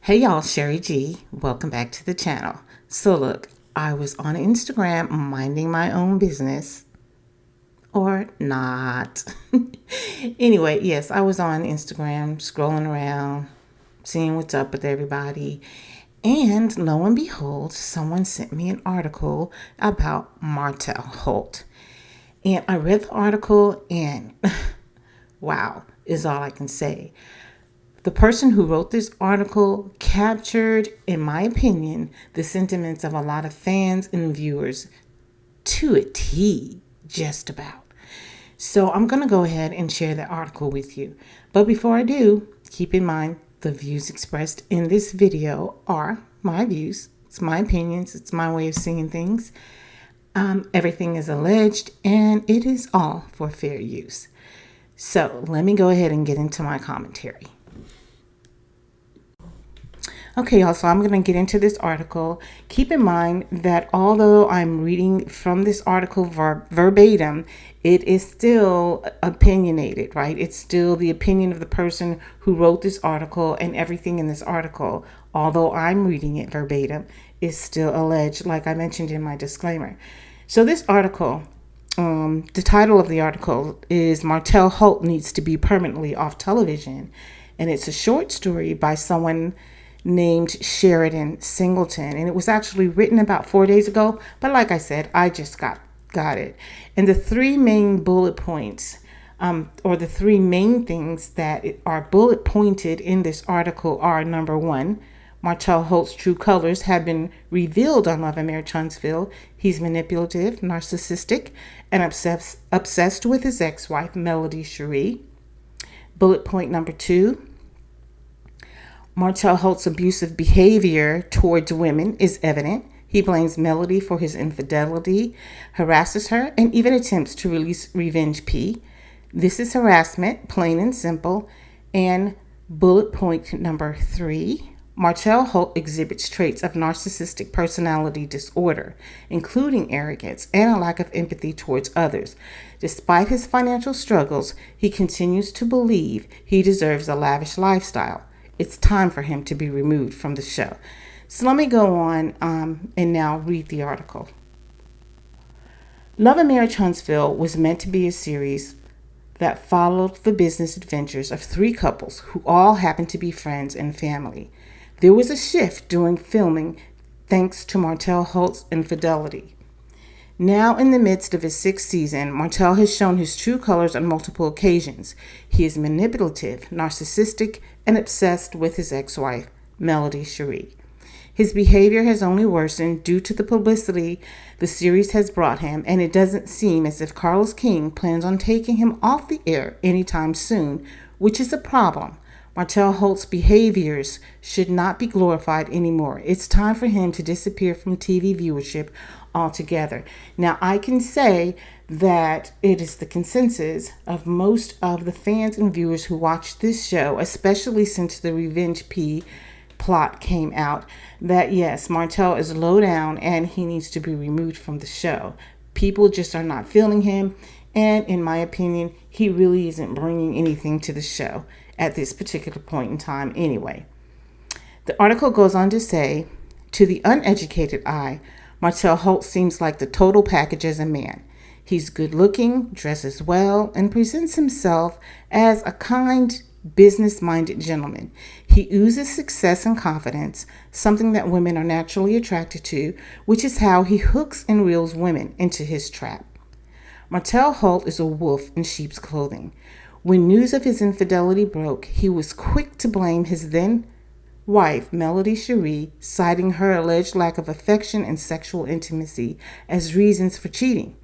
Hey y'all, Sherry G. Welcome back to the channel. So look, I was on Instagram minding my own business. Or not. Anyway, yes, I was on Instagram scrolling around, seeing what's up with everybody. And lo and behold, someone sent me an article about Martell Holt. And I read the article and wow, is all I can say. The person who wrote this article captured, in my opinion, the sentiments of a lot of fans and viewers to a T, just about. So I'm going to go ahead and share the article with you. But before I do, keep in mind the views expressed in this video are my views. It's my opinions. It's my way of seeing things. Everything is alleged and it is all for fair use. So let me go ahead and get into my commentary. Okay, y'all, so I'm going to get into this article. Keep in mind that although I'm reading from this article verbatim, it is still opinionated, right? It's still the opinion of the person who wrote this article, and everything in this article, although I'm reading it verbatim, is still alleged, like I mentioned in my disclaimer. So this article, the title of the article is Martell Holt Needs to Be Permanently Off Television, and it's a short story by someone named Sheridan Singleton, and it was actually written about 4 days ago, but like I said, I just got it. And the three main bullet points, or the three main things that are bullet pointed in this article are: number one, Martell Holt's true colors have been revealed on Love and Marriage Huntsville. He's manipulative, narcissistic, and obsessed with his ex-wife, Melody Cherie. Bullet point number two, Martell Holt's abusive behavior towards women is evident. He blames Melody for his infidelity, harasses her, and even attempts to release revenge P. This is harassment, plain and simple. And bullet point number three, Martell Holt exhibits traits of narcissistic personality disorder, including arrogance and a lack of empathy towards others. Despite his financial struggles, he continues to believe he deserves a lavish lifestyle. It's time for him to be removed from the show. So let me go on and now read the article. Love and Marriage Huntsville was meant to be a series that followed the business adventures of three couples who all happened to be friends and family. There was a shift during filming thanks to Martell Holt's infidelity. Now in the midst of his sixth season, Martell has shown his true colors on multiple occasions. He is manipulative, narcissistic, and obsessed with his ex-wife, Melody Cherie. His behavior has only worsened due to the publicity the series has brought him, and it doesn't seem as if Carlos King plans on taking him off the air anytime soon, which is a problem. Martell Holt's behaviors should not be glorified anymore. It's time for him to disappear from TV viewership altogether. Now, I can say that it is the consensus of most of the fans and viewers who watch this show, especially since the Revenge P plot came out, that yes, Martell is low down and he needs to be removed from the show. People just are not feeling him, and in my opinion, he really isn't bringing anything to the show at this particular point in time anyway. The article goes on to say, to the uneducated eye, Martell Holt seems like the total package as a man. He's good looking, dresses well, and presents himself as a kind, business-minded gentleman. He oozes success and confidence, something that women are naturally attracted to, which is how he hooks and reels women into his trap. Martell Holt is a wolf in sheep's clothing. When news of his infidelity broke, he was quick to blame his then wife, Melody Cherie, citing her alleged lack of affection and sexual intimacy as reasons for cheating.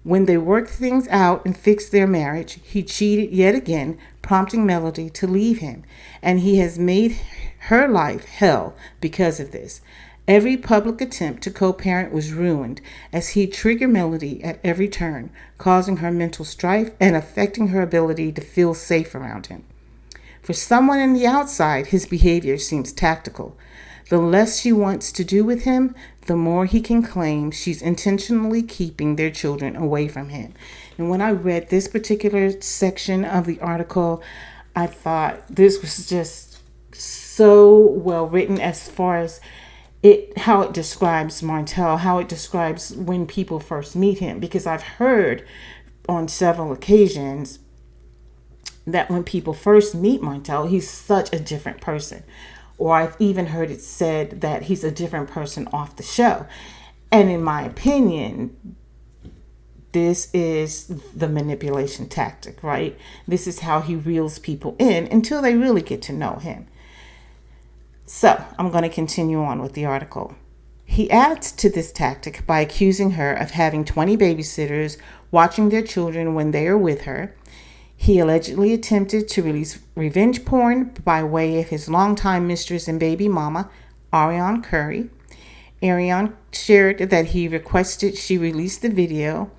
When they worked things out and fixed their marriage, he cheated yet again, prompting Melody to leave him, and he has made her life hell because of this. Every public attempt to co-parent was ruined as he triggered Melody at every turn, causing her mental strife and affecting her ability to feel safe around him. For someone on the outside, his behavior seems tactical. The less she wants to do with him, the more he can claim she's intentionally keeping their children away from him. And when I read this particular section of the article, I thought this was just so well written as far as how it describes Martell, how it describes when people first meet him, because I've heard on several occasions that when people first meet Martell, he's such a different person. Or I've even heard it said that he's a different person off the show. And in my opinion, this is the manipulation tactic, right? This is how he reels people in until they really get to know him. So I'm going to continue on with the article. He adds to this tactic by accusing her of having 20 babysitters watching their children when they are with her. He allegedly attempted to release revenge porn by way of his longtime mistress and baby mama, Ariane Curry. Ariane shared that he requested she release the video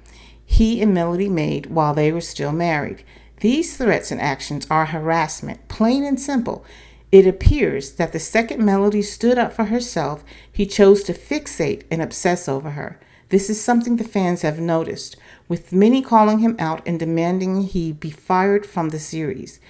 he and Melody made while they were still married. These threats and actions are harassment, plain and simple. It appears that the second Melody stood up for herself, he chose to fixate and obsess over her. This is something the fans have noticed, with many calling him out and demanding he be fired from the series.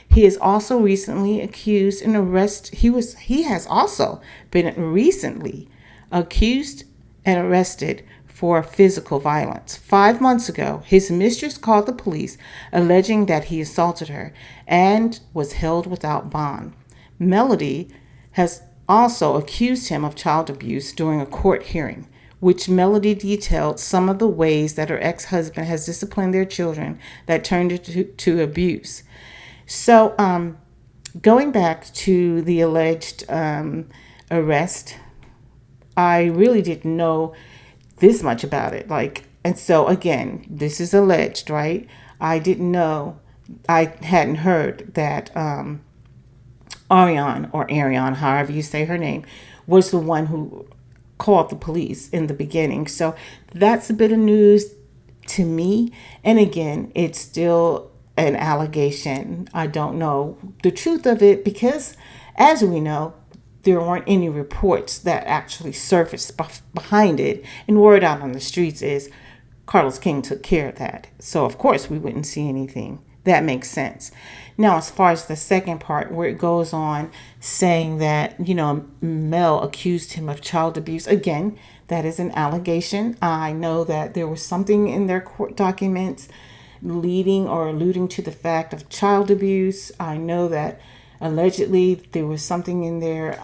He is also recently accused and arrested. He has also been recently accused and arrested for physical violence. 5 months ago, his mistress called the police, alleging that he assaulted her and was held without bond. Melody has also accused him of child abuse during a court hearing, which Melody detailed some of the ways that her ex-husband has disciplined their children that turned to abuse. So, going back to the alleged arrest, I really didn't know this much about it. And so again, this is alleged, right? I didn't know, I hadn't heard that Ariane, however you say her name, was the one who called the police in the beginning. So that's a bit of news to me. And again, it's still an allegation. I don't know the truth of it because, as we know, there weren't any reports that actually surfaced behind it. And word out on the streets is Carlos King took care of that. So, of course, we wouldn't see anything. That makes sense. Now, as far as the second part, where it goes on saying that, Mel accused him of child abuse, again, that is an allegation. I know that there was something in their court documents leading or alluding to the fact of child abuse. I know that allegedly there was something in there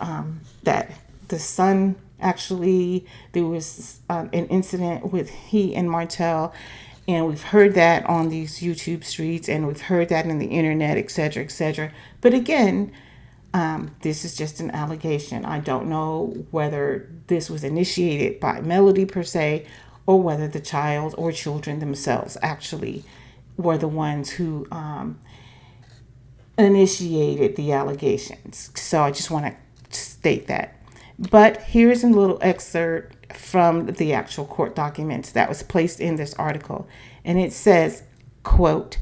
that the son actually, there was an incident with he and Martell. And we've heard that on these YouTube streets, and we've heard that in the internet, etc., etc. But again, this is just an allegation. I don't know whether this was initiated by Melody per se, or whether the child or children themselves actually were the ones who initiated the allegations. So I just want to state that. But here's a little excerpt from the actual court documents that was placed in this article. And it says, quote,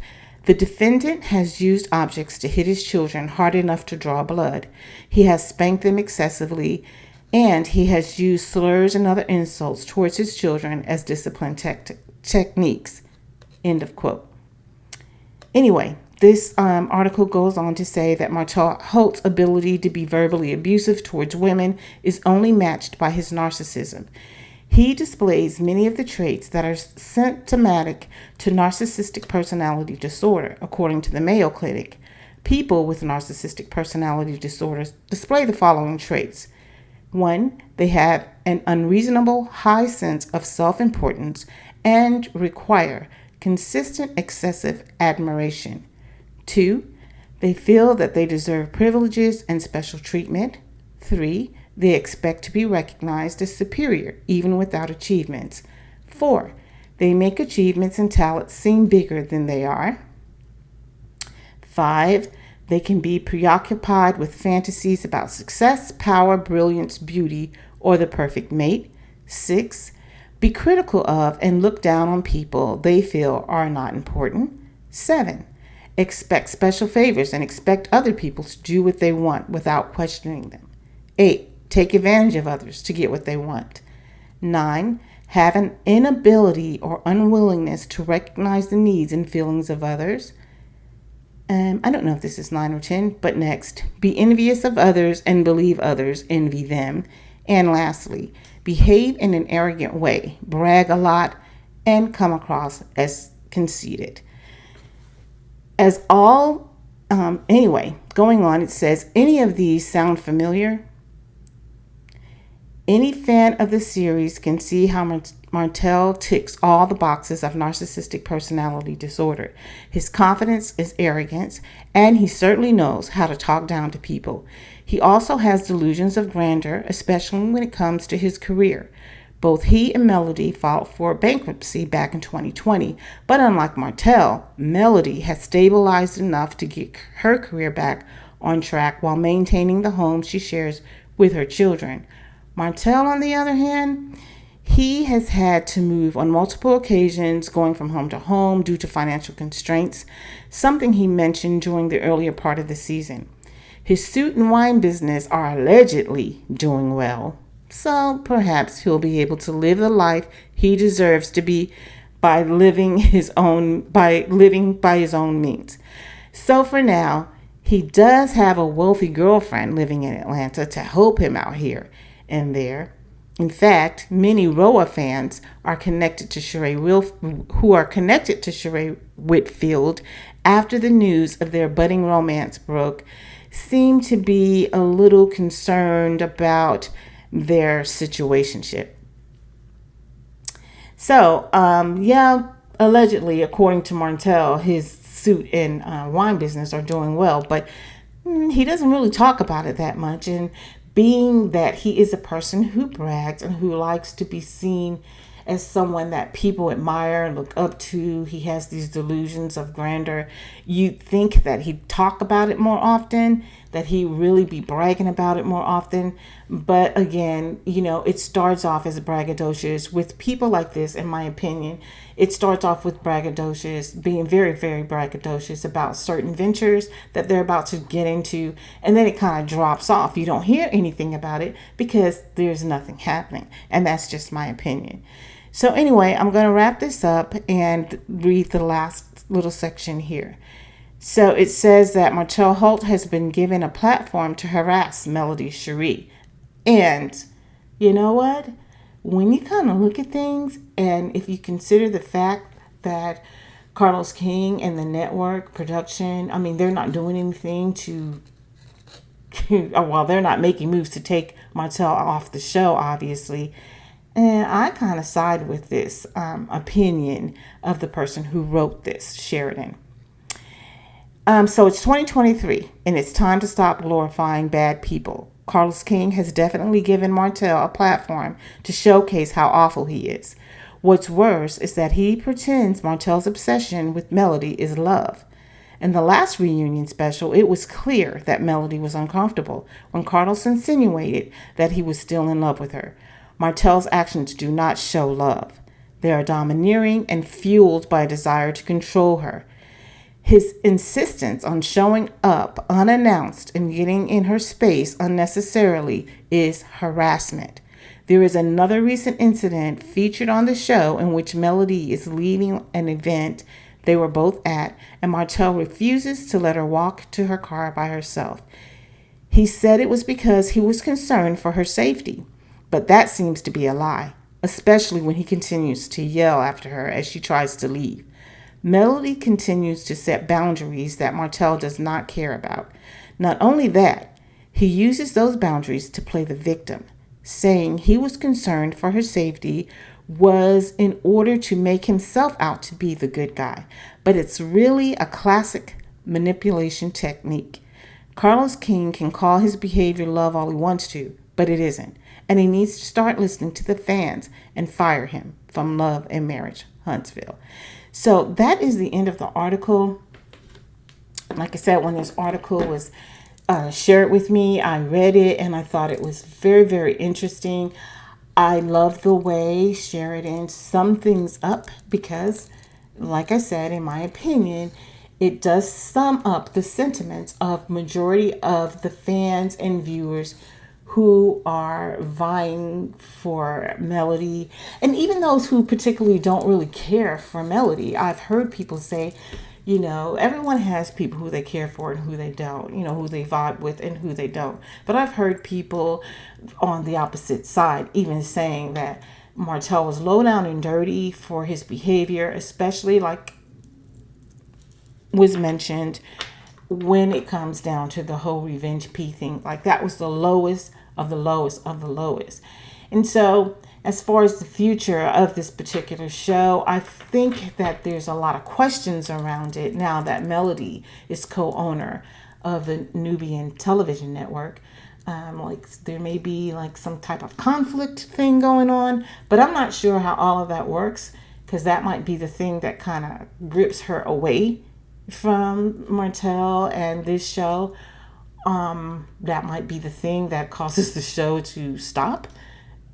"The defendant has used objects to hit his children hard enough to draw blood. He has spanked them excessively, and he has used slurs and other insults towards his children as discipline techniques." End of quote. Anyway, this article goes on to say that Martell Holt's ability to be verbally abusive towards women is only matched by his narcissism. He displays many of the traits that are symptomatic to narcissistic personality disorder. According to the Mayo Clinic, people with narcissistic personality disorders display the following traits. 1, they have an unreasonable high sense of self-importance and require consistent excessive admiration. 2, they feel that they deserve privileges and special treatment. 3, they expect to be recognized as superior, even without achievements. 4, they make achievements and talents seem bigger than they are. 5, they can be preoccupied with fantasies about success, power, brilliance, beauty, or the perfect mate. 6, be critical of and look down on people they feel are not important. 7, expect special favors and expect other people to do what they want without questioning them. 8, take advantage of others to get what they want. 9, have an inability or unwillingness to recognize the needs and feelings of others. I don't know if this is 9 or 10, but next, be envious of others and believe others envy them. And lastly, behave in an arrogant way, brag a lot, and come across as conceited. As all, anyway, going on, it says, any of these sound familiar? Any fan of the series can see how Martell ticks all the boxes of narcissistic personality disorder. His confidence is arrogance, and he certainly knows how to talk down to people. He also has delusions of grandeur, especially when it comes to his career. Both he and Melody filed for bankruptcy back in 2020, but unlike Martell, Melody has stabilized enough to get her career back on track while maintaining the home she shares with her children. Martell, on the other hand, he has had to move on multiple occasions, going from home to home due to financial constraints, something he mentioned during the earlier part of the season. His suit and wine business are allegedly doing well, so perhaps he'll be able to live the life he deserves to be by living by his own means. So for now, he does have a wealthy girlfriend living in Atlanta to help him out here and there. In fact, many Roa fans are connected to who are connected to Sheree Whitfield after the news of their budding romance broke seem to be a little concerned about their situationship. So, allegedly, according to Martell, his suit and wine business are doing well, but he doesn't really talk about it that much. And being that he is a person who brags and who likes to be seen as someone that people admire and look up to, he has these delusions of grandeur. You'd think that he'd talk about it more often, that he really be bragging about it more often. But again, it starts off as braggadocious with people like this. In my opinion, it starts off with braggadocious, being very, very braggadocious about certain ventures that they're about to get into, and then it kind of drops off. You don't hear anything about it because there's nothing happening, and that's just my opinion. So anyway, I'm going to wrap this up and read the last little section here. So it says that Martell Holt has been given a platform to harass Melody Cherie. And you know what? When you kind of look at things, and if you consider the fact that Carlos King and the network production, they're not doing anything to, well, they're not making moves to take Martell off the show, obviously. And I kind of side with this opinion of the person who wrote this, Sheridan. So it's 2023, and it's time to stop glorifying bad people. Carlos King has definitely given Martell a platform to showcase how awful he is. What's worse is that he pretends Martell's obsession with Melody is love. In the last reunion special, it was clear that Melody was uncomfortable when Carlos insinuated that he was still in love with her. Martell's actions do not show love. They are domineering and fueled by a desire to control her. His insistence on showing up unannounced and getting in her space unnecessarily is harassment. There is another recent incident featured on the show in which Melody is leaving an event they were both at, and Martell refuses to let her walk to her car by herself. He said it was because he was concerned for her safety, but that seems to be a lie, especially when he continues to yell after her as she tries to leave. Melody continues to set boundaries that Martell does not care about. Not only that, he uses those boundaries to play the victim, saying he was concerned for her safety was in order to make himself out to be the good guy. But it's really a classic manipulation technique. Carlos King can call his behavior love all he wants to, but it isn't. And he needs to start listening to the fans and fire him from Love and Marriage, Huntsville. So that is the end of the article. Like I said, when this article was shared with me, I read it and I thought it was very, very interesting. I love the way Sheridan summed things up because, like I said, in my opinion, it does sum up the sentiments of majority of the fans and viewers who are vying for Melody, and even those who particularly don't really care for Melody. I've heard people say, You know, everyone has people who they care for and who they don't, you know, who they vibe with and who they don't. But I've heard people on the opposite side even saying that Martell was low down and dirty for his behavior, especially like was mentioned when it comes down to the whole revenge P thing. Like that was the lowest of the lowest of the lowest. And so as far as the future of this particular show, I think that there's a lot of questions around it now that Melody is co-owner of the Nubian television network. Like there may be like some type of conflict thing going on, but I'm not sure how all of that works, because that might be the thing that kind of rips her away from Martell and this show. That might be the thing that causes the show to stop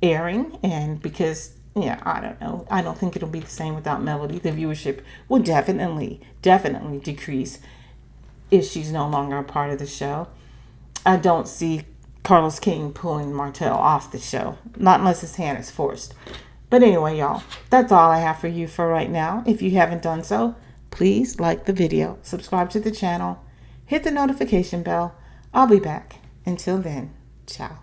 airing. And because, yeah, I don't know, I don't think it'll be the same without Melody. The viewership will definitely decrease if she's no longer a part of the show. I don't see Carlos King pulling Martell off the show, not unless his hand is forced. But anyway, y'all, that's all I have for you for right now. If you haven't done so, please like the video, subscribe to the channel, hit the notification bell. I'll be back. Until then, ciao.